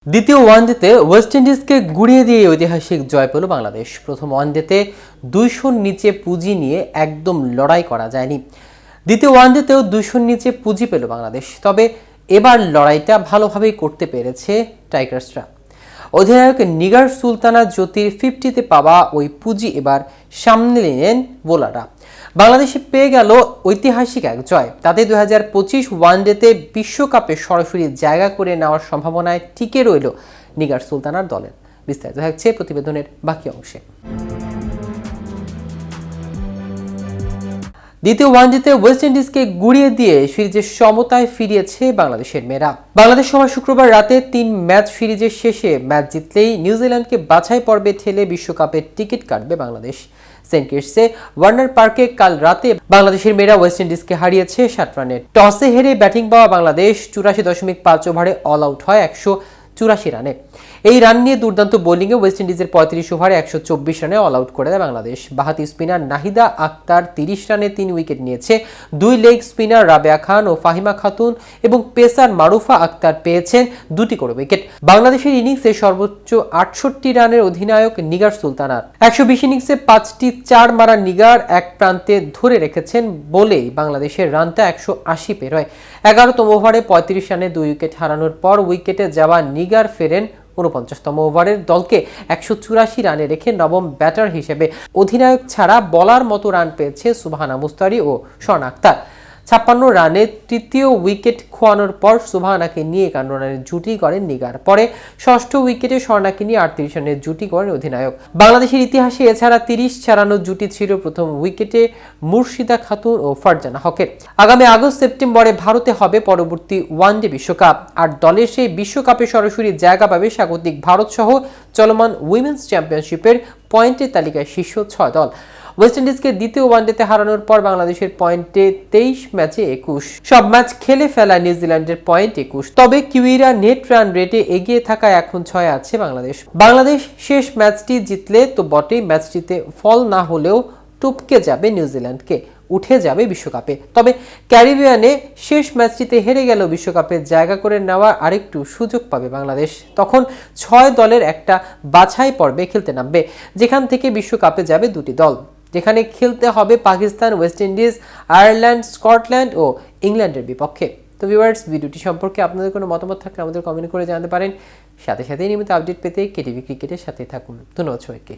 দ্বিতীয় ওয়ানডেতে ওয়েস্ট ইন্ডিজকে গুড়িয়ে দিয়ে ঐতিহাসিক জয় পেল বাংলাদেশ। প্রথম ওয়ানডেতে 200-র নিচে পুঁজি নিয়ে একদম লড়াই করা যায়নি। দ্বিতীয় ওয়ানডেতেও 200-র নিচে পুঁজি পেল বাংলাদেশ, তবে এবার লড়াইটা ভালোভাবেই করতে পেরেছে টাইগার্সরা। অধিনায়ক নিগার সুলতানা জ্যোতির 50-তে পাওয়া ওই পুঁজি এবার সামনে নিলেন বোলাররা। বাংলাদেশে পেয়ে গেল ঐতিহাসিক এক জয়। তাতে 2025 ওয়ানডেতে বিশ্বকাপে সরাসরি জায়গা করে নেওয়ার সম্ভাবনায় টিকে রইল নিগার সুলতানার দলের। বিস্তারিত থাকছে প্রতিবেদনের বাকি অংশে। দ্বিতীয় ওয়ানডেতে ওয়েস্ট ইন্ডিজকে গুড়িয়ে দিয়ে সিরিজের সমতায় ফিরিয়েছে বাংলাদেশের মেয়েরা। বাংলাদেশ সময় শুক্রবার রাতে 3 ম্যাচ সিরিজের শেষে ম্যাচ জিতলেই নিউজিল্যান্ডকে বাছাই পর্বে ঠেলে বিশ্বকাপের টিকিট কাটবে বাংলাদেশ। সেন্ট কিটসে ওয়ার্নার পার্কে কাল রাতে বাংলাদেশের মেয়েরা ওয়েস্ট ইন্ডিজকে হারিয়েছে 60 রানে। টসে হেরে ব্যাটিং পাওয়া বাংলাদেশ 84.5 ওভারে অল আউট হয় 184 রানে। এই রান নিয়ে দুর্দান্ত বোলিংয়ে ওয়েস্ট ইন্ডিজের 35 ওভারে 124 রানে অল আউট করে দেয় বাংলাদেশ। বাহাতি স্পিনার নাহিদা আক্তার 30 রানে 3 উইকেট নিয়েছে। 2 লেগ স্পিনার রাবেয়া খান ও ফাহিমা খাতুন এবং পেসার মারুফা আক্তার পেয়েছেন 2টি করে উইকেট। বাংলাদেশের ইনিংসে সর্বোচ্চ 68 রানের অধিনায়ক নিগার সুলতানার 120 ইনিংসে 5টি 4 মারা নিগার এক প্রান্তে ধরে রেখেছেন বলেই বাংলাদেশের রানটা 180 পের হয়। 11তম ওভারে 35 রানে 2 উইকেট হারানোর পর উইকেটে যাওয়া নিগার ফেরেন 49তম ওভারের দলকে 184 রানে রেখে নবম ব্যাটার হিসেবে। অধিনায়ক ছাড়া বলার মতো রান পেয়েছে সুবহানা মুস্তারি ও স্বর্ণা আক্তার। 56 রানে তৃতীয় উইকেট খোয়ানোর পর সুবহানাকে নিয়ে 51 রানের জুটি করেন নিগার। পরে ষষ্ঠ উইকেটে স্বর্ণাকে নিয়ে 38 রানের জুটি করেন অধিনায়ক। বাংলাদেশের ইতিহাসে এছাড়া 30 ছাড়ানোর জুটি ছিল প্রথম উইকেটে মুর্শিদা খাতুন ও ফারজানা হকের। আগামী আগস্ট-সেপ্টেম্বরে ভারতে হবে পরবর্তী ওয়ানডে বিশ্বকাপ। আর দলের সেই বিশ্বকাপে সরাসরি জায়গা পাবে স্বাগতিক ভারত সহ চলমান উইমেন্স চ্যাম্পিয়নশিপের পয়েন্টের তালিকায় শীর্ষ 6 দল। ওয়েস্ট ইন্ডিজকে দ্বিতীয় ওয়ানডেতে হারানোর পর বাংলাদেশের পয়েন্টে 23 ম্যাচে 21। সব ম্যাচ খেলে ফেলা নিউজিল্যান্ডের পয়েন্ট 21। তবে কিউইরা নেট রান রেটে এগিয়ে থাকায় এখন 6 আছে বাংলাদেশ। বাংলাদেশ শেষ ম্যাচটি জিতলে তো বটেই, ম্যাচটিতে ফল না হলেও টপকে যাবে নিউজিল্যান্ডকে, উঠে যাবে বিশ্বকাপে। তবে ক্যারিবিয়ানে শেষ ম্যাচটিতে হেরে গেল বিশ্বকাপে জায়গা করে নেওয়ার আরেকটু সুযোগ পাবে বাংলাদেশ। তখন 6 দলের একটা বাছাই পর্বে খেলতে নামবে, যেখান থেকে বিশ্বকাপে যাবে 2টি দল, যেখানে খেলতে হবে Pakistan, West Indies, Ireland, Scotland ও ইংল্যান্ডের বিপক্ষে। তো ভিউয়ার্স, ভিডিওটি সম্পর্কে আপনাদের কোনো মতামত থাকলে আমাদের কমেন্ট করে জানাতে পারেন। সাথে সাথে নিয়মিত আপডেট পেতে কেটিভি ক্রিকেটের সাথে থাকুন। ধন্যবাদ সবাইকে।